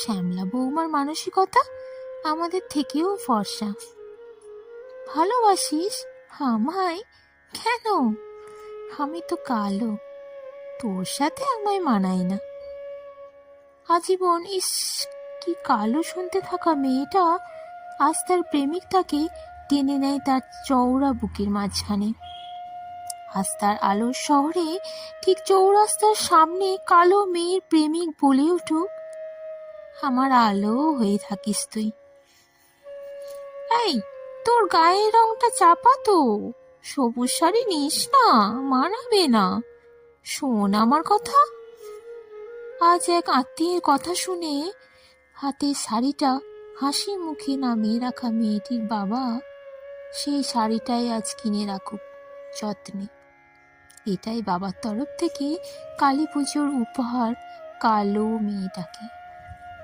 শ্যামলা বৌমার মানসিকতা আমাদের থেকেও ফর্সা। ভালোবাসিস আমায়? কেন? আমি তো কালো, তোর সাথে আমায় মানায় না। আজীবন ইস, কি কালো শুনতে থাকা মেয়েটা আজ তার প্রেমিক তাকে টেনে নেয় তার চওড়া বুকের মাঝখানে। আজ তার আলোর শহরে ঠিক চৌরাস্তার সামনে কালো মেয়ের প্রেমিক বলে উঠুক, আমার আলো হয়ে থাকিস তুই। এই, তোর গায়ের রংটা চাপা তো, সবুজ শাড়ি নিস না, মানাবে না। শোন আমার কথা। আজ এক আত্মীয়ের কথা শুনে হাতে শাড়িটা হাসি মুখে নামিয়ে রাখা মেয়েটির বাবা সেই শাড়িটাই আজ কিনে রাখুক যত্নে। এটাই বাবার তরফ থেকে কালী পুজোর উপহার কালো মেয়েটাকে।